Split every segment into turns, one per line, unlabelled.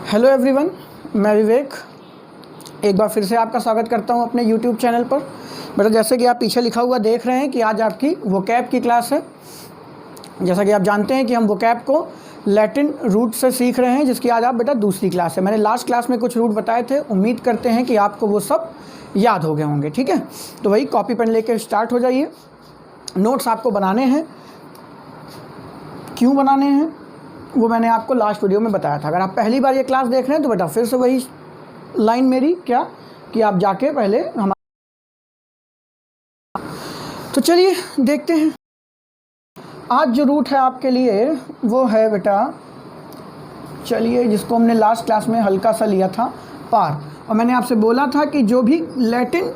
Hello everyone, मैं विवेक एक बार फिर से आपका स्वागत करता हूं अपने यूट्यूब चैनल पर। बेटा, जैसे कि आप पीछे लिखा हुआ देख रहे हैं कि आज आपकी वोकैब की क्लास है। जैसा कि आप जानते हैं कि हम वोकैब को लैटिन रूट से सीख रहे हैं, जिसकी आज आप बेटा दूसरी क्लास है। मैंने लास्ट क्लास में कुछ रूट बताए थे, उम्मीद करते हैं कि आपको वो सब याद हो गए होंगे। ठीक है, तो वही कॉपी पेन लेकर स्टार्ट हो जाइए। नोट्स आपको बनाने हैं, क्यों बनाने हैं वो मैंने आपको लास्ट वीडियो में बताया था। अगर आप पहली बार ये क्लास देख रहे हैं तो बेटा फिर से वही लाइन मेरी क्या कि आप जाके पहले तो चलिए देखते हैं। आज जो रूट है आपके लिए वो है बेटा, चलिए, जिसको हमने लास्ट क्लास में हल्का सा लिया था, पार। और मैंने आपसे बोला था कि जो भी लैटिन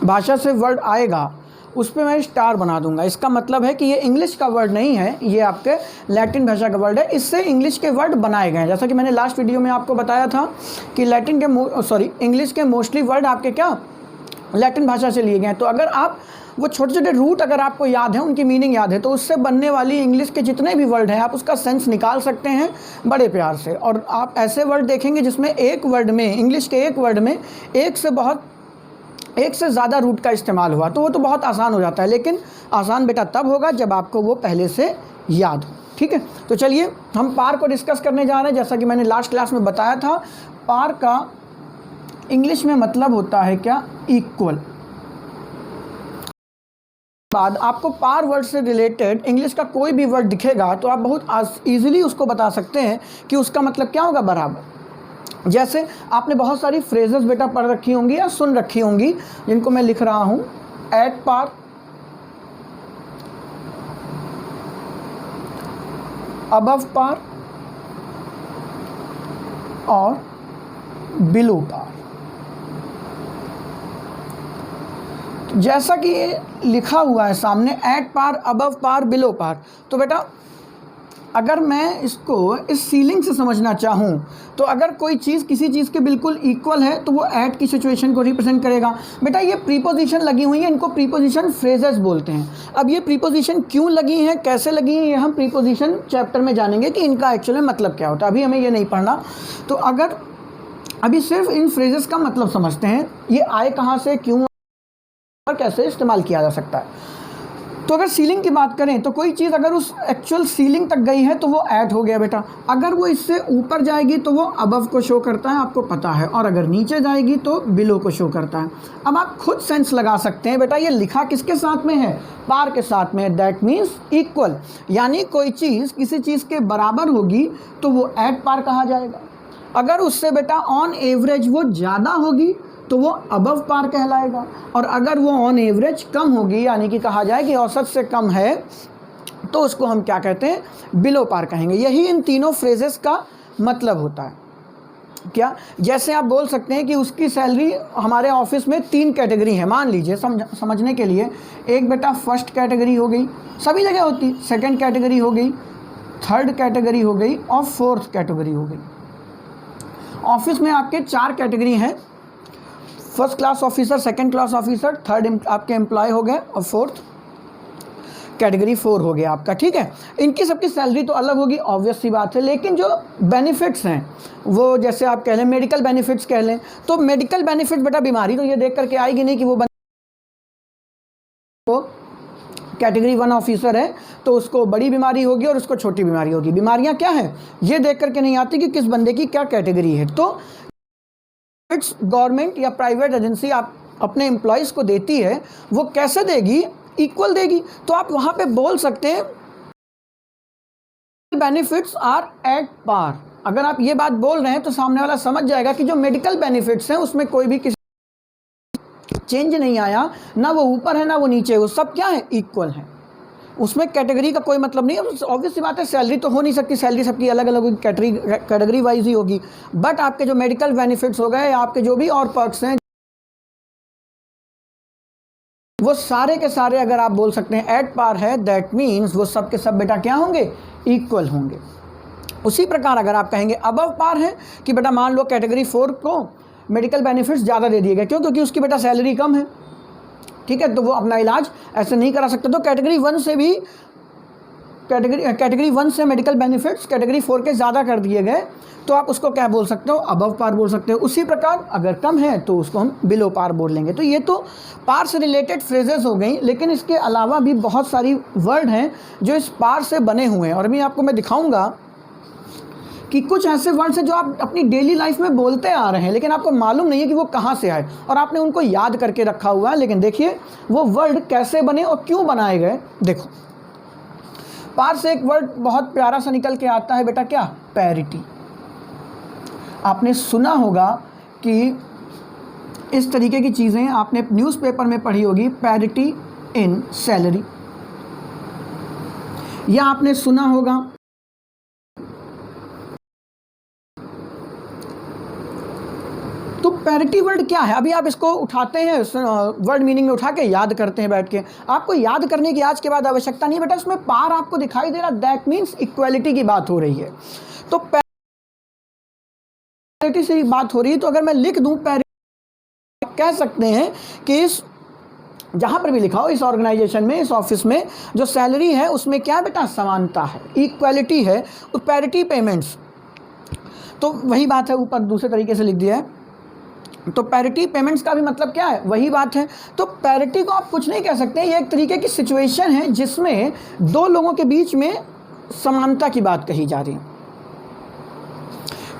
भाषा से वर्ड आएगा उस पर मैं स्टार बना दूंगा। इसका मतलब है कि ये इंग्लिश का वर्ड नहीं है, ये आपके लैटिन भाषा का वर्ड है। इससे इंग्लिश के वर्ड बनाए गए हैं। जैसा कि मैंने लास्ट वीडियो में आपको बताया था कि इंग्लिश के मोस्टली वर्ड आपके क्या लैटिन भाषा से लिए गए हैं। तो अगर आप वो छोटे छोटे रूट अगर आपको याद है, उनकी मीनिंग याद है, तो उससे बनने वाली इंग्लिश के जितने भी वर्ड हैं आप उसका सेंस निकाल सकते हैं बड़े प्यार से। और आप ऐसे वर्ड देखेंगे जिसमें एक वर्ड में, इंग्लिश के एक वर्ड में एक से ज़्यादा रूट का इस्तेमाल हुआ, तो वो तो बहुत आसान हो जाता है। लेकिन आसान बेटा तब होगा जब आपको वो पहले से याद हो। ठीक है, तो चलिए हम पार को डिस्कस करने जा रहे हैं। जैसा कि मैंने लास्ट क्लास में बताया था, पार का इंग्लिश में मतलब होता है क्या, इक्वल। बाद आपको पार वर्ड से रिलेटेड इंग्लिश का कोई भी वर्ड दिखेगा तो आप बहुत ईजिली उसको बता सकते हैं कि उसका मतलब क्या होगा, बराबर। जैसे आपने बहुत सारी फ्रेजेस बेटा पढ़ रखी होंगी या सुन रखी होंगी, जिनको मैं लिख रहा हूं, एट पार, अबव पार और बिलो पार। जैसा कि ये लिखा हुआ है सामने, at par, above par, below par, तो बेटा अगर मैं इसको इस सीलिंग से समझना चाहूँ तो अगर कोई चीज़ किसी चीज़ के बिल्कुल इक्वल है तो वो एट की सिचुएशन को रिप्रेजेंट करेगा। बेटा ये प्रीपोजिशन लगी हुई है, इनको प्रीपोजिशन फ्रेजेस बोलते हैं। अब ये प्रीपोजिशन क्यों लगी हैं, कैसे लगी हैं, ये हम प्रीपोजिशन चैप्टर में जानेंगे कि इनका एक्चुअली मतलब क्या होता है। अभी हमें ये नहीं पढ़ना। तो अगर अभी सिर्फ इन फ्रेजेस का मतलब समझते हैं, ये आए कहाँ से, क्यों और कैसे इस्तेमाल किया जा सकता है। तो अगर सीलिंग की बात करें तो कोई चीज़ अगर उस एक्चुअल सीलिंग तक गई है तो वो ऐड हो गया बेटा। अगर वो इससे ऊपर जाएगी तो वो अबव को शो करता है, आपको पता है, और अगर नीचे जाएगी तो बिलो को शो करता है। अब आप खुद सेंस लगा सकते हैं बेटा, ये लिखा किसके साथ में है, पार के साथ में। दैट मीन्स इक्वल, यानी कोई चीज़ किसी चीज़ के बराबर होगी तो वो एट पार कहा जाएगा। अगर उससे बेटा ऑन एवरेज वो ज़्यादा होगी तो वो अबव पार कहलाएगा। और अगर वो ऑन एवरेज कम होगी, यानी कि कहा जाए कि औसत से कम है, तो उसको हम क्या कहते हैं, बिलो पार कहेंगे। यही इन तीनों फ्रेजेस का मतलब होता है। क्या, जैसे आप बोल सकते हैं कि उसकी सैलरी, हमारे ऑफिस में 3 कैटेगरी है, मान लीजिए समझने के लिए। एक बेटा फर्स्ट कैटेगरी हो गई, सभी जगह होती, सेकंड कैटेगरी हो गई, थर्ड कैटेगरी हो गई और फोर्थ कैटेगरी हो गई। ऑफिस में आपके 4 कैटेगरी हैं, first class officer, second class officer, third आपके एम्प्लॉय हो गए और फोर्थ कैटेगरी 4 हो गया आपका। ठीक है, इनकी सबकी सैलरी तो अलग होगी, ऑब्वियस सी बात है। लेकिन जो बेनिफिट्स हैं वो, जैसे आप कह लें मेडिकल बेनिफिट्स कह लें, तो मेडिकल बेनिफिट बेटा बीमारी तो ये देख करके आएगी नहीं कि वो कैटेगरी 1 ऑफिसर है तो उसको बड़ी बीमारी होगी और उसको छोटी बीमारी होगी। बीमारियां क्या है ये देख करके नहीं आती कि किस बंदे की क्या कैटेगरी है। तो गवर्नमेंट या प्राइवेट एजेंसी आप अपने एम्प्लॉयज़ को देती है, वो कैसे देगी, इक्वल देगी। तो आप वहां पे बोल सकते हैं बेनिफिट्स आर एट पार। अगर आप ये बात बोल रहे हैं तो सामने वाला समझ जाएगा कि जो मेडिकल बेनिफिट्स हैं उसमें कोई भी किसी चेंज नहीं आया, ना वो ऊपर है ना वो नीचे, वो सब क्या है, इक्वल है। उसमें कैटेगरी का कोई मतलब नहीं है। ऑब्वियस सी बात है, सैलरी तो हो नहीं सकती, सैलरी सबकी अलग अलग होगी, कैटेगरी वाइज ही होगी। बट आपके जो मेडिकल बेनिफिट्स हो गए, आपके जो भी और पर्क्स हैं, वो सारे के सारे अगर आप बोल सकते हैं एट पार है, दैट मीन्स वो सब के सब बेटा क्या होंगे, इक्वल होंगे। उसी प्रकार अगर आप कहेंगे अबव पार है कि बेटा मान लो कैटेगरी 4 को मेडिकल बेनिफिट्स ज़्यादा दे दिए गए, क्यों, क्योंकि उसकी बेटा सैलरी कम है। ठीक है, तो वो अपना इलाज ऐसे नहीं करा सकते। तो कैटेगरी 1 से भी कैटेगरी 1 से मेडिकल बेनिफिट्स कैटेगरी 4 के ज़्यादा कर दिए गए तो आप उसको क्या बोल सकते हो, अबव पार बोल सकते हो। उसी प्रकार अगर कम है तो उसको हम बिलो पार बोल लेंगे। तो ये तो पार से रिलेटेड फ्रेजेस हो गई, लेकिन इसके अलावा भी बहुत सारी वर्ड हैं जो इस पार से बने हुए हैं। और अभी आपको मैं दिखाऊंगा कि कुछ ऐसे वर्ड्स हैं जो आप अपनी डेली लाइफ में बोलते आ रहे हैं लेकिन आपको मालूम नहीं है कि वो कहाँ से आए और आपने उनको याद करके रखा हुआ है। लेकिन देखिए वो वर्ड कैसे बने और क्यों बनाए गए। देखो, पार से एक वर्ड बहुत प्यारा सा निकल के आता है बेटा, क्या, पैरिटी। आपने सुना होगा कि इस तरीके की चीज़ें आपने न्यूज़पेपर में पढ़ी होगी, पैरिटी इन सैलरी, या आपने सुना होगा तो पैरिटी वर्ड क्या है। अभी आप इसको उठाते हैं, वर्ड मीनिंग में उठा के याद करते हैं बैठ के। आपको याद करने की आज के बाद आवश्यकता नहीं बेटा, उसमें पार आपको दिखाई दे रहा, दैट मीन्स इक्वालिटी की बात हो रही है। तो पैरिटी से बात हो रही है, तो अगर मैं लिख दूं पैरिटी, कह सकते हैं कि इस जहां पर भी लिखा हो, इस ऑर्गेनाइजेशन में, इस ऑफिस में जो सैलरी है उसमें क्या बेटा, समानता है, इक्वालिटी है। तो पैरिटी पेमेंट्स, तो वही बात है, ऊपर दूसरे तरीके से लिख दिया है। तो पैरिटी पेमेंट्स का भी मतलब क्या है, वही बात है। तो पैरिटी को आप कुछ नहीं कह सकते, ये एक तरीके की सिचुएशन है जिसमें दो लोगों के बीच में समानता की बात कही जा रही है।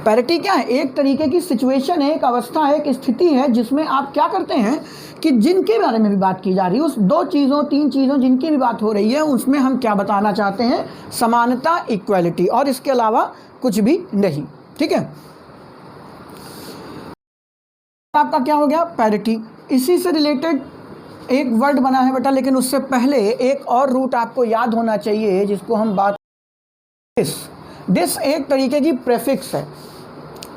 पैरिटी क्या है, एक तरीके की सिचुएशन है, एक अवस्था है, एक स्थिति है जिसमें आप क्या करते हैं कि जिनके बारे में भी बात की जा रही है, उस दो चीज़ों तीन चीज़ों जिनकी भी बात हो रही है, उसमें हम क्या बताना चाहते हैं, समानता, इक्वालिटी, और इसके अलावा कुछ भी नहीं। ठीक है, आपका क्या हो गया, पैरिटी। इसी से रिलेटेड एक वर्ड बना है बेटा, लेकिन उससे पहले एक और रूट आपको याद होना चाहिए जिसको हम बात, डिस। डिस एक तरीके की प्रेफिक्स है।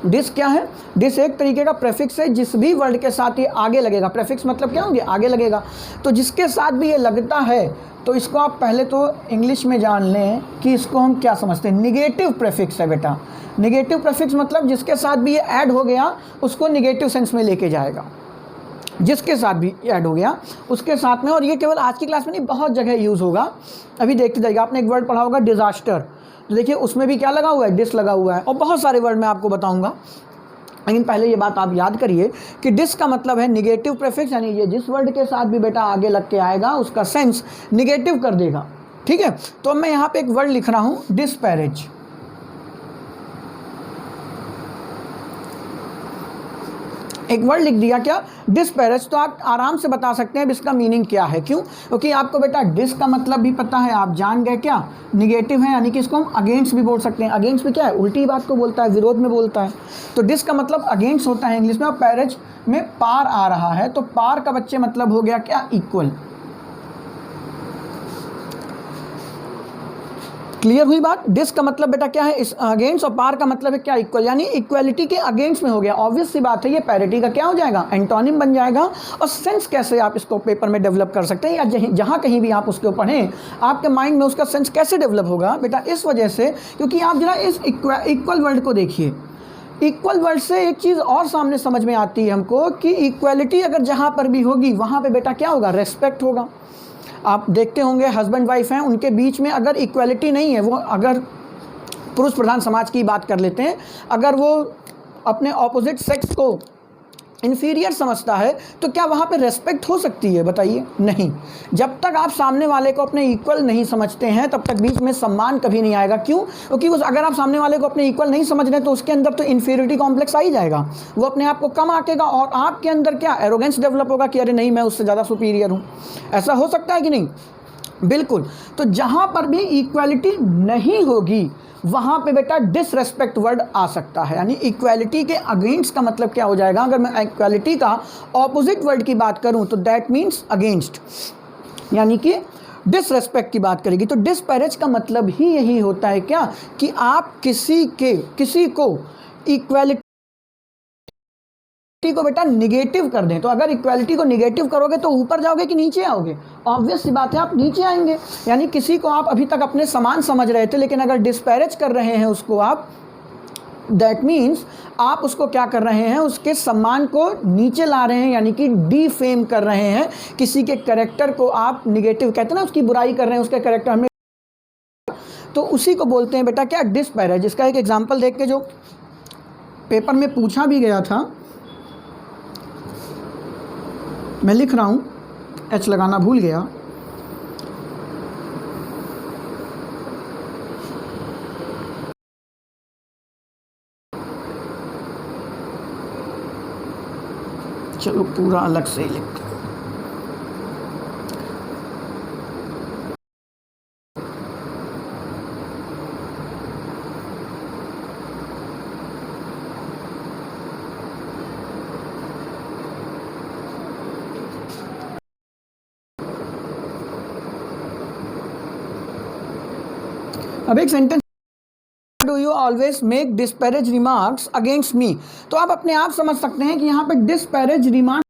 डिस क्या है, डिस एक तरीके का प्रेफिक्स है, जिस भी वर्ड के साथ ये आगे लगेगा, प्रेफिक्स मतलब क्या होंगे, आगे लगेगा, तो जिसके साथ भी ये लगता है तो इसको आप पहले तो इंग्लिश में जान लें कि इसको हम क्या समझते हैं, निगेटिव प्रेफिक्स है बेटा। निगेटिव प्रेफिक्स मतलब जिसके साथ भी ये ऐड हो गया उसको निगेटिव सेंस में लेके जाएगा, जिसके साथ भी ऐड हो गया उसके साथ में। और ये केवल आज की क्लास में नहीं, बहुत जगह यूज़ होगा, अभी देखते जाइएगा। आपने एक वर्ड पढ़ा होगा डिज़ास्टर, तो देखिए उसमें भी क्या लगा हुआ है, डिस लगा हुआ है, और बहुत सारे वर्ड मैं आपको बताऊंगा। लेकिन पहले ये बात आप याद करिए कि डिस का मतलब है निगेटिव प्रेफिक्स, यानी ये जिस वर्ड के साथ भी बेटा आगे लग के आएगा उसका सेंस निगेटिव कर देगा। ठीक है, तो मैं यहाँ पे एक वर्ड लिख रहा हूँ, डिस्पैरेज। एक वर्ड लिख दिया क्या, डिस्पैरेज। तो आप आराम से बता सकते हैं इसका मीनिंग क्या है। क्यों, क्योंकि आपको बेटा डिस का मतलब भी पता है, आप जान गए क्या, निगेटिव है, यानी कि इसको हम अगेंस्ट भी बोल सकते हैं। अगेंस्ट भी क्या है, उल्टी बात को बोलता है, विरोध में बोलता है। तो डिस का मतलब अगेंस्ट होता है इंग्लिश में, और पैरेज में पार आ रहा है, तो पार का बच्चे मतलब हो गया क्या, इक्वल। क्लियर हुई बात। डिस का मतलब बेटा क्या है, इस अगेंस्ट, और पार का मतलब है क्या, इक्वल, यानी इक्वलिटी के अगेंस्ट में हो गया। ऑब्वियस सी बात है, ये पैरिटी का क्या हो जाएगा, एंटोनिम बन जाएगा। और सेंस कैसे आप इसको पेपर में डेवलप कर सकते हैं, या जहाँ कहीं भी आप उसको पढ़ें आपके माइंड में उसका सेंस कैसे डेवलप होगा बेटा, इस वजह से क्योंकि आप जरा इस इक्वल वर्ड को देखिए। इक्वल वर्ड से एक चीज़ और सामने समझ में आती है हमको कि इक्वलिटी अगर जहाँ पर भी होगी वहाँ पे बेटा क्या होगा, रेस्पेक्ट होगा। आप देखते होंगे हस्बैंड वाइफ हैं, उनके बीच में अगर इक्वलिटी नहीं है, वो अगर पुरुष प्रधान समाज की बात कर लेते हैं, अगर वो अपने ऑपोजिट सेक्स को इन्फीरियर समझता है तो क्या वहाँ पे रेस्पेक्ट हो सकती है, बताइए, नहीं। जब तक आप सामने वाले को अपने इक्वल नहीं समझते हैं तब तक बीच में सम्मान कभी नहीं आएगा। क्यों, क्योंकि अगर आप सामने वाले को अपने इक्वल नहीं समझ रहे तो उसके अंदर तो इन्फीरियरिटी कॉम्प्लेक्स आ ही जाएगा, वो अपने आप को कम आंकेगा, और आपके अंदर क्या, एरोगेंस डेवलप होगा कि अरे नहीं मैं उससे ज़्यादा सुपीरियर हूँ। ऐसा हो सकता है कि नहीं, बिल्कुल। तो जहाँ पर भी इक्वालिटी नहीं होगी वहाँ पे बेटा डिसरेस्पेक्ट वर्ड आ सकता है, यानी इक्वालिटी के अगेंस्ट का मतलब क्या हो जाएगा। अगर मैं इक्वालिटी का ऑपोजिट वर्ड की बात करूँ तो दैट मीन्स अगेंस्ट, यानी कि डिसरेस्पेक्ट की बात करेगी। तो डिस्पैरेज का मतलब ही यही होता है क्या, कि आप किसी को इक्वालिटी को बेटा निगेटिव कर दें। तो अगर इक्वालिटी को निगेटिव करोगे तो ऊपर जाओगे कि नीचे आओगे, ऑब्वियस सी बात है आप नीचे आएंगे। यानी किसी को आप अभी तक अपने समान समझ रहे थे, लेकिन अगर डिस्पैरेज कर रहे हैं उसको आप, दैट मीन्स आप उसको क्या कर रहे हैं, उसके सम्मान को नीचे ला रहे हैं, यानी कि डीफेम कर रहे हैं। किसी के कैरेक्टर को आप निगेटिव कहते हैं ना, उसकी बुराई कर रहे हैं, उसके कैरेक्टर में तो उसी को बोलते हैं बेटा क्या, डिस्पैरेज। इसका एक एग्जांपल देख के जो पेपर में पूछा भी गया था, मैं लिख रहा हूँ, एच लगाना भूल गया। चलो पूरा अलग से ही लिखते हैं। अब एक sentence, do you always make disparage remarks against me. तो आप अपने आप समझ सकते हैं कि यहाँ पे डिस्पैरेज रिमार्क्स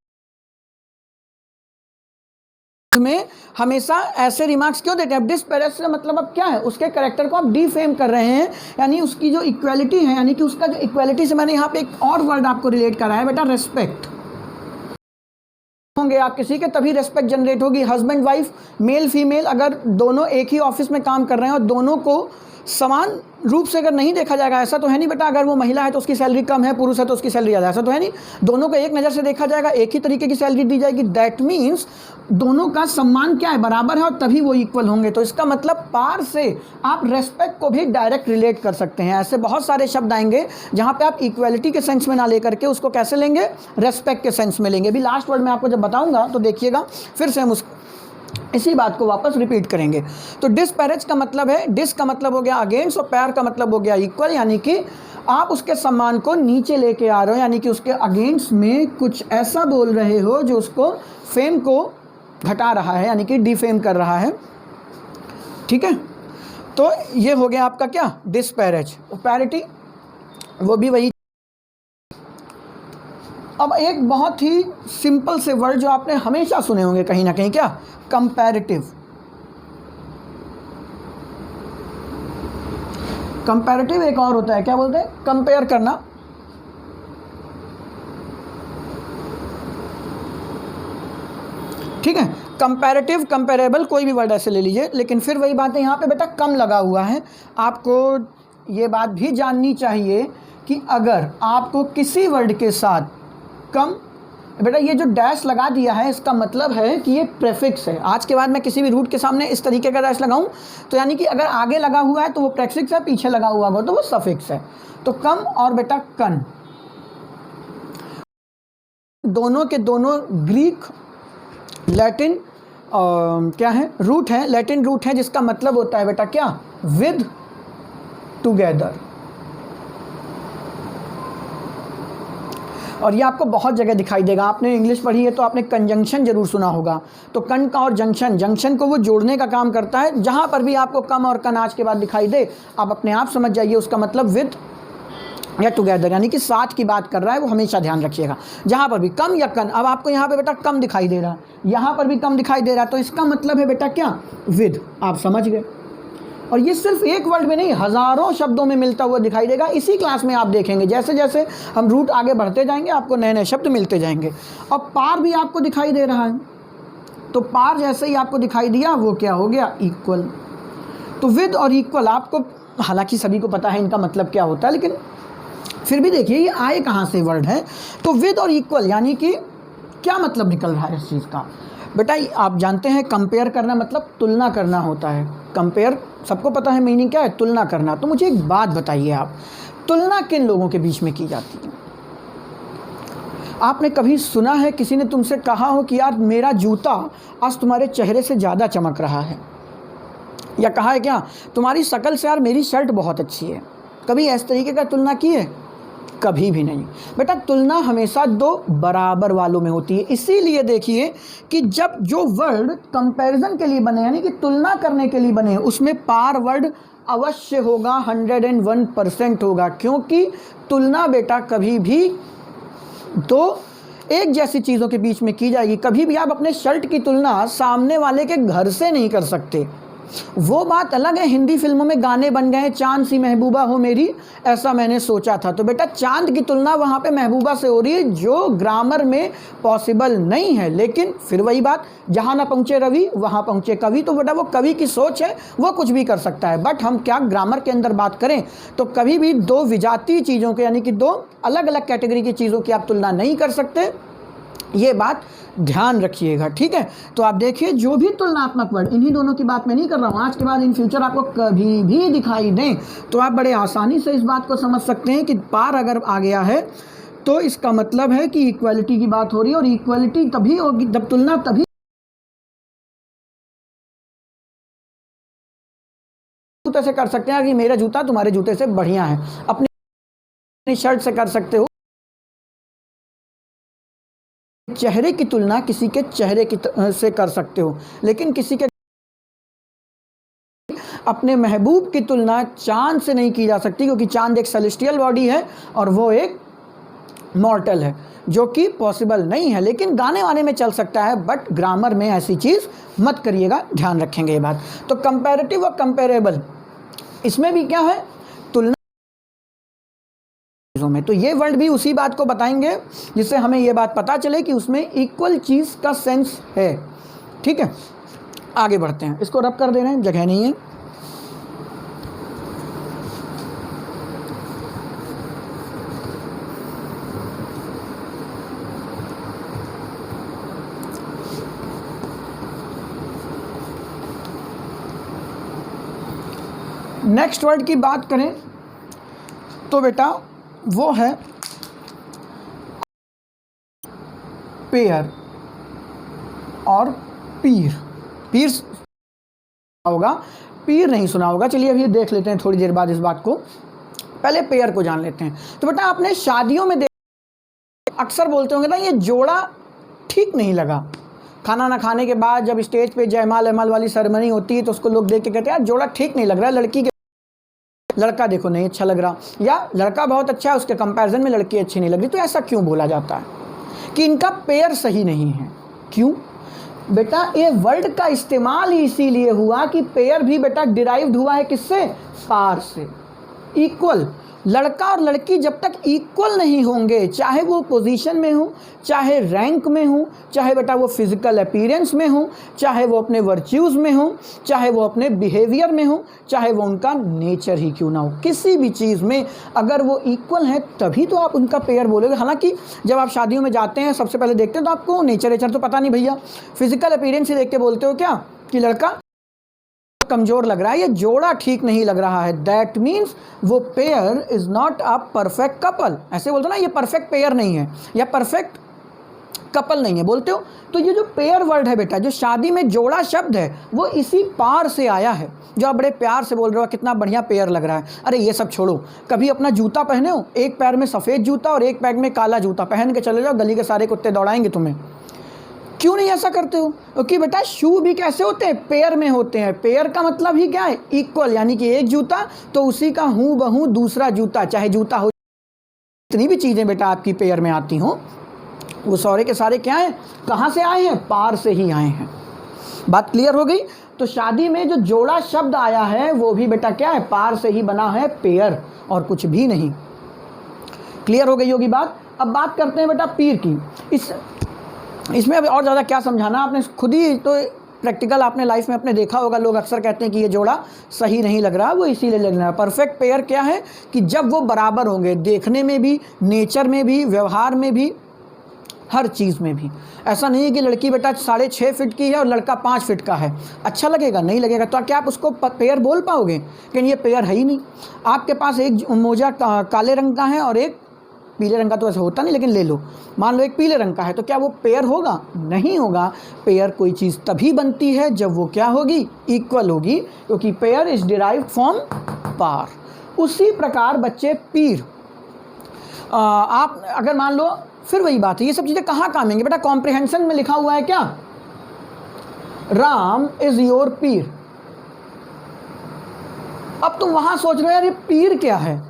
में हमेशा ऐसे रिमार्क्स क्यों देते हैं। डिस्पैरेज से मतलब अब क्या है, उसके कैरेक्टर को आप डिफेम कर रहे हैं, यानी उसकी जो इक्वालिटी है, यानी कि उसका जो इक्वालिटी से मैंने यहाँ पे एक और वर्ड आपको रिलेट करा है बेटा, रेस्पेक्ट। होंगे आप किसी के तभी रेस्पेक्ट जनरेट होगी। हस्बैंड वाइफ, मेल फीमेल, अगर दोनों एक ही ऑफिस में काम कर रहे हैं और दोनों को समान रूप से अगर नहीं देखा जाएगा, ऐसा तो है नहीं बेटा, अगर वो महिला है तो उसकी सैलरी कम है, पुरुष है तो उसकी सैलरी ज़्यादा, ऐसा तो है नहीं। दोनों को एक नज़र से देखा जाएगा, एक ही तरीके की सैलरी दी जाएगी। दैट मीन्स दोनों का सम्मान क्या है, बराबर है, और तभी वो इक्वल होंगे। तो इसका मतलब पार से आप रेस्पेक्ट को भी डायरेक्ट रिलेट कर सकते हैं। ऐसे बहुत सारे शब्द आएंगे जहाँ पे आप इक्वलिटी के सेंस में ना लेकर के उसको कैसे लेंगे, रेस्पेक्ट के सेंस में लेंगे। अभी लास्ट वर्ड में आपको जब बताऊँगा तो देखिएगा, फिर से हम इसी बात को वापस रिपीट करेंगे। तो डिस्पैरेज का मतलब है, डिस का मतलब हो गया अगेंस्ट, और पैर का मतलब हो गया इक्वल, यानी कि आप उसके सम्मान को नीचे लेके आ रहे हो, यानी कि उसके अगेंस्ट में कुछ ऐसा बोल रहे हो जो उसको फेम को घटा रहा है, यानी कि डिफेम कर रहा है। ठीक है, तो ये हो गया आपका क्या, डिस्पैरेज। पैरिटी वो भी वही। अब एक बहुत ही सिंपल से वर्ड जो आपने हमेशा सुने होंगे कहीं ना कहीं, क्या, कंपैरेटिव। कंपैरेटिव एक और होता है, क्या बोलते हैं, कंपेयर करना। ठीक है, कंपैरेटिव, कंपेरेबल, कोई भी वर्ड ऐसे ले लीजिए। लेकिन फिर वही बात है, यहाँ पे बेटा कम लगा हुआ है। आपको ये बात भी जाननी चाहिए कि अगर आपको किसी वर्ड के साथ कम, बेटा ये जो डैश लगा दिया है इसका मतलब है कि ये प्रेफिक्स है। आज के बाद मैं किसी भी रूट के सामने इस तरीके का डैश लगाऊं तो यानी कि अगर आगे लगा हुआ है तो वो प्रेफिक्स है, पीछे लगा हुआ होगा तो वो सफिक्स है। तो कम और बेटा कन, दोनों के दोनों ग्रीक लैटिन क्या है, रूट है, लैटिन रूट है, जिसका मतलब होता है बेटा क्या, विद, टुगेदर। और ये आपको बहुत जगह दिखाई देगा। आपने इंग्लिश पढ़ी है तो आपने कंजंक्शन जरूर सुना होगा। तो कन का और जंक्शन, जंक्शन को वो जोड़ने का काम करता है। जहाँ पर भी आपको कम और कन आज के बाद दिखाई दे, आप अपने आप समझ जाइए उसका मतलब विद या टुगेदर, यानी कि साथ की बात कर रहा है, वो हमेशा ध्यान रखिएगा। जहाँ पर भी कम या कन, अब आपको यहाँ पे बेटा कम दिखाई दे रहा है, यहाँ पर भी कम दिखाई दे रहा है, तो इसका मतलब है बेटा क्या, विद। आप समझ गए। और ये सिर्फ एक वर्ड में नहीं, हज़ारों शब्दों में मिलता हुआ दिखाई देगा। इसी क्लास में आप देखेंगे, जैसे जैसे हम रूट आगे बढ़ते जाएंगे आपको नए नए शब्द मिलते जाएंगे। और पार भी आपको दिखाई दे रहा है, तो पार जैसे ही आपको दिखाई दिया वो क्या हो गया, इक्वल। तो विद और इक्वल आपको, हालांकि सभी को पता है इनका मतलब क्या होता है, लेकिन फिर भी देखिए ये आए कहाँ से वर्ड है। तो विद और इक्वल यानी कि क्या मतलब निकल रहा है इस चीज़ का, बेटा आप जानते हैं कंपेयर करना मतलब तुलना करना होता है। कंपेयर सबको पता है मीनिंग क्या है, तुलना करना। तो मुझे एक बात बताइए आप, तुलना किन लोगों के बीच में की जाती है? आपने कभी सुना है किसी ने तुमसे कहा हो कि यार मेरा जूता आज तुम्हारे चेहरे से ज़्यादा चमक रहा है, या कहा है क्या तुम्हारी शक्ल से यार मेरी शर्ट बहुत अच्छी है? कभी इस तरीके का तुलना की है? कभी भी नहीं बेटा। तुलना हमेशा दो बराबर वालों में होती है। इसीलिए देखिए कि जब जो वर्ड कंपैरिजन के लिए बने, यानी कि तुलना करने के लिए बने, उसमें पार वर्ड अवश्य होगा, 101% होगा। क्योंकि तुलना बेटा कभी भी दो एक जैसी चीज़ों के बीच में की जाएगी। कभी भी आप अपने शर्ट की तुलना सामने वाले के घर से नहीं कर सकते। वो बात अलग है, हिंदी फिल्मों में गाने बन गए, चांद सी महबूबा हो मेरी, ऐसा मैंने सोचा था। तो बेटा चांद की तुलना वहाँ पे महबूबा से हो रही है, जो ग्रामर में पॉसिबल नहीं है। लेकिन फिर वही बात, जहाँ ना पहुँचे रवि वहाँ पहुँचे कवि। तो बेटा वो कवि की सोच है, वो कुछ भी कर सकता है। बट हम क्या ग्रामर के अंदर बात करें तो कभी भी दो विजातीय चीज़ों के, यानी कि दो अलग अलग कैटेगरी की चीज़ों की आप तुलना नहीं कर सकते, ये बात ध्यान रखिएगा, ठीक है। तो आप देखिए जो भी तुलनात्मक वर्ड, इन्हीं दोनों की बात मैं नहीं कर रहा हूँ, आज के बाद इन फ्यूचर आपको कभी भी दिखाई दें तो आप बड़े आसानी से इस बात को समझ सकते हैं कि पार अगर आ गया है तो इसका मतलब है कि इक्वालिटी की बात हो रही है। और इक्वालिटी तभी होगी जब तुलना तभी जूते से कर सकते हैं कि मेरा जूता तुम्हारे जूते से बढ़िया है, अपनी शर्ट से कर सकते हो। चेहरे की तुलना किसी के चेहरे की से कर सकते हो, लेकिन किसी के अपने महबूब की तुलना चांद से नहीं की जा सकती, क्योंकि चांद एक सेलेस्टियल बॉडी है और वो एक मॉर्टल है, जो कि पॉसिबल नहीं है। लेकिन गाने वाने में चल सकता है, बट ग्रामर में ऐसी चीज़ मत करिएगा, ध्यान रखेंगे ये बात। तो कंपैरेटिव और कंपेरेबल, इसमें भी क्या है, तुलना में। तो ये वर्ड भी उसी बात को बताएंगे जिससे हमें ये बात पता चले कि उसमें इक्वल चीज़ का सेंस है, ठीक है। आगे बढ़ते हैं, इसको रब कर दे रहे हैं, जगह नहीं है। नेक्स्ट वर्ड की बात करें तो बेटा वो है पेयर और पीर। पीर होगा, पीर नहीं सुना होगा। चलिए अभी देख लेते हैं थोड़ी देर बाद इस बात को, पहले पेयर को जान लेते हैं। तो बेटा आपने शादियों में अक्सर बोलते होंगे ना, ये जोड़ा ठीक नहीं लगा। खाना ना खाने के बाद जब स्टेज पे जयमाल एमाल वाली सेरेमनी होती है तो उसको लोग देख के कहते हैं यार जोड़ा ठीक नहीं लग रहा है, लड़का देखो नहीं अच्छा लग रहा, या लड़का बहुत अच्छा है उसके कंपैरिजन में लड़की अच्छी नहीं लग रही। तो ऐसा क्यों बोला जाता है कि इनका पेयर सही नहीं है? क्यों बेटा? ये वर्ड का इस्तेमाल ही इसीलिए हुआ कि पेयर भी बेटा डिराइव्ड हुआ है किससे? पार से। इक्वल, लड़का और लड़की जब तक इक्वल नहीं होंगे, चाहे वो पोजीशन में हो, चाहे रैंक में हो, चाहे बेटा वो फिजिकल अपीयरेंस में हो, चाहे वो अपने वर्च्यूज़ में हो, चाहे वो अपने बिहेवियर में हो, चाहे वो उनका नेचर ही क्यों ना हो, किसी भी चीज़ में अगर वो इक्वल हैं तभी तो आप उनका पेयर बोलोगे। हालांकि जब आप शादियों में जाते हैं सबसे पहले देखते हैं तो आपको नेचर तो पता नहीं भैया, फिजिकल अपीयरेंस ही देख के बोलते हो क्या कि लड़का कमजोर लग रहा है, ये जोड़ा ठीक नहीं लग रहा है। दैट मीन्स वो pair is not a perfect couple. ऐसे बोलते हो ना, ये परफेक्ट पेयर नहीं है या परफेक्ट कपल नहीं है, बोलते हो। तो ये जो पेयर वर्ड है बेटा, जो शादी में जोड़ा शब्द है, वो इसी पार से आया है, जो आप बड़े प्यार से बोल रहे हो कितना बढ़िया पेयर लग रहा है। अरे ये सब छोड़ो, कभी अपना जूता पहने हो, एक पैर में सफ़ेद जूता और एक पैर में काला जूता पहन के चले जाओ, गली के सारे कुत्ते दौड़ाएंगे तुम्हें। क्यों नहीं ऐसा करते हो? क्योंकि बेटा शू भी कैसे होते हैं? पेयर में होते हैं। पेयर का मतलब ही क्या है? इक्वल, यानी कि एक जूता तो उसी का हूँ बहू दूसरा जूता, चाहे जूता हो, इतनी भी चीज़ें बेटा आपकी पेयर में आती हों, वो सारे के सारे क्या हैं? कहाँ से आए हैं? पार से ही आए हैं। बात क्लियर हो गई? तो शादी में जो जोड़ा शब्द आया है वो भी बेटा क्या है? पार से ही बना है, पेयर, और कुछ भी नहीं। क्लियर हो गई होगी बात? अब बात करते हैं बेटा पीर की। इसमें अब और ज़्यादा क्या समझाना, आपने खुद ही तो प्रैक्टिकल आपने लाइफ में अपने देखा होगा। लोग अक्सर कहते हैं कि ये जोड़ा सही नहीं लग रहा, वो इसीलिए लग रहा है। परफेक्ट पेयर क्या है कि जब वो बराबर होंगे, देखने में भी, नेचर में भी, व्यवहार में भी, हर चीज़ में भी। ऐसा नहीं है कि लड़की बेटा 6.5 फीट की है और लड़का 5 फीट का है, अच्छा लगेगा? नहीं लगेगा। तो क्या आप उसको पेयर बोल पाओगे? कि ये पेयर है ही नहीं। आपके पास एक मोजा काले रंग का है और एक पीले रंग का, तो ऐसा होता नहीं, लेकिन ले लो, मान लो एक पीले रंग का है, तो क्या वो पेयर होगा? नहीं होगा। पेयर कोई चीज़ तभी बनती है जब वो क्या होगी? इक्वल होगी, क्योंकि पेयर इज डिराइव्ड फ्रॉम पार। उसी प्रकार बच्चे पीर, आप अगर मान लो, फिर वही बात है, ये सब चीज़ें कहाँ काम आएंगी बेटा? कॉम्प्रिहेंशन में लिखा हुआ है क्या? राम इज योर पीर। अब तुम वहाँ सोच रहे हो यार ये पीर क्या है?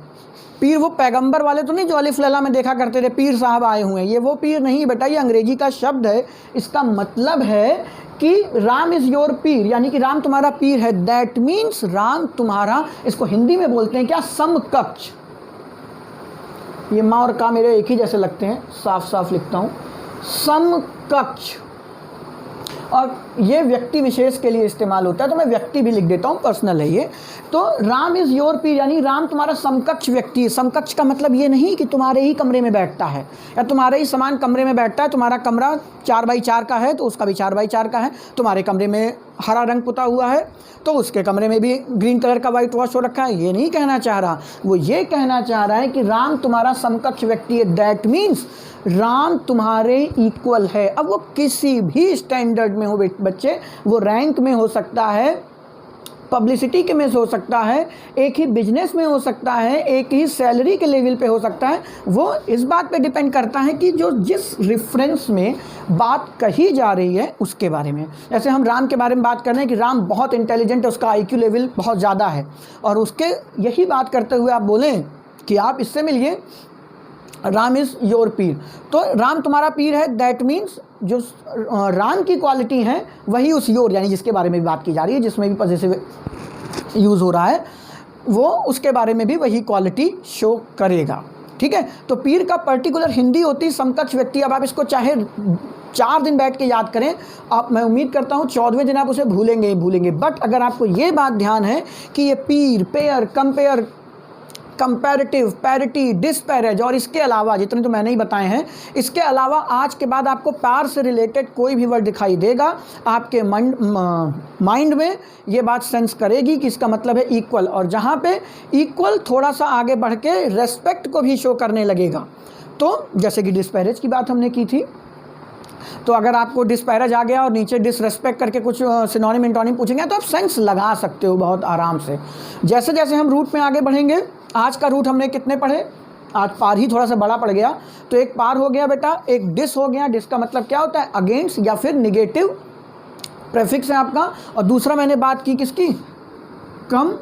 पीर वो पैगंबर वाले तो नहीं जो अलिफ लैला में देखा करते थे, पीर साहब आए हुए हैं, ये वो पीर नहीं बेटा, ये अंग्रेजी का शब्द है। इसका मतलब है कि राम इज़ योर पीर, यानी कि राम तुम्हारा पीर है। दैट मीन्स राम तुम्हारा, इसको हिंदी में बोलते हैं क्या, समकक्ष। ये माँ और का मेरे एक ही जैसे लगते हैं, साफ साफ लिखता हूँ, समकक्ष। और ये व्यक्ति विशेष के लिए इस्तेमाल होता है, तो मैं व्यक्ति भी लिख देता हूँ, पर्सनल है ये। तो राम इज़ योर पीर, यानी राम तुम्हारा समकक्ष व्यक्ति है। समकक्ष का मतलब ये नहीं कि तुम्हारे ही कमरे में बैठता है या तुम्हारे ही समान कमरे में बैठता है। तुम्हारा कमरा 4x4 का है तो उसका भी 4x4 का है। तुम्हारे कमरे में हरा रंग पुता हुआ है तो उसके कमरे में भी ग्रीन कलर का वाइट वॉश हो रखा है। ये नहीं कहना चाह रहा, वो ये कहना चाह रहा है कि राम तुम्हारा समकक्ष व्यक्ति है। दैट मीन्स राम तुम्हारे इक्वल है। अब वो किसी भी स्टैंडर्ड में हो बच्चे, वो रैंक में हो सकता है, पब्लिसिटी के में हो सकता है, एक ही बिजनेस में हो सकता है, एक ही सैलरी के लेवल पे हो सकता है। वो इस बात पे डिपेंड करता है कि जो जिस रेफरेंस में बात कही जा रही है उसके बारे में। जैसे हम राम के बारे में बात कर रहे हैं कि राम बहुत इंटेलिजेंट है, उसका आईक्यू लेवल बहुत ज़्यादा है, और उसके यही बात करते हुए आप बोलें कि आप इससे मिलिए, राम इज़ योर पीर, तो राम तुम्हारा पीर है। दैट मीन्स जो राम की क्वालिटी है वही उस योर, यानी जिसके बारे में भी बात की जा रही है, जिसमें भी पॉजिटिव यूज़ हो रहा है, वो उसके बारे में भी वही क्वालिटी शो करेगा। ठीक है, तो पीर का पर्टिकुलर हिंदी होती है समकक्ष व्यक्ति। अब आप इसको चाहे 4 दिन बैठ के याद करें, आप, मैं उम्मीद करता हूँ 14वें दिन आप उसे भूलेंगे ही भूलेंगे। बट अगर आपको ये बात ध्यान है कि ये पीर, pair, compare, comparative, parity, disparage और इसके अलावा जितने तो मैंने ही बताए हैं, इसके अलावा आज के बाद आपको पार से रिलेटेड कोई भी वर्ड दिखाई देगा, आपके माइंड में ये बात सेंस करेगी कि इसका मतलब है इक्वल। और जहाँ पे इक्वल थोड़ा सा आगे बढ़ के रेस्पेक्ट को भी शो करने लगेगा। तो जैसे कि डिस्पैरेज की बात हमने की थी, तो अगर आपको डिस्पैरेज आ गया और नीचे डिसरेस्पेक्ट करके कुछ सिनोनिम इंटोनिम पूछेंगे तो आप सेंस लगा सकते हो बहुत आराम से। जैसे जैसे हम रूट में आगे बढ़ेंगे, आज का रूट हमने कितने पढ़े, आज पार ही थोड़ा सा बड़ा पड़ गया, तो एक पार हो गया बेटा, एक डिस हो गया। डिस का मतलब क्या होता है, अगेंस्ट या फिर निगेटिव प्रेफिक्स है आपका। और दूसरा मैंने बात की किसकी, कम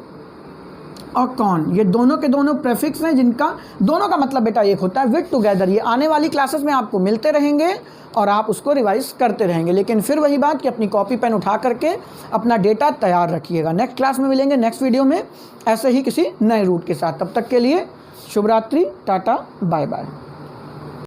और कौन, ये दोनों के दोनों प्रेफिक्स हैं जिनका दोनों का मतलब बेटा एक होता है, विद टुगेदर। ये आने वाली क्लासेस में आपको मिलते रहेंगे और आप उसको रिवाइज करते रहेंगे। लेकिन फिर वही बात कि अपनी कॉपी पेन उठा करके अपना डेटा तैयार रखिएगा। नेक्स्ट क्लास में मिलेंगे, नेक्स्ट वीडियो में ऐसे ही किसी नए रूट के साथ। तब तक के लिए शुभ रात्रि, टाटा, बाय बाय।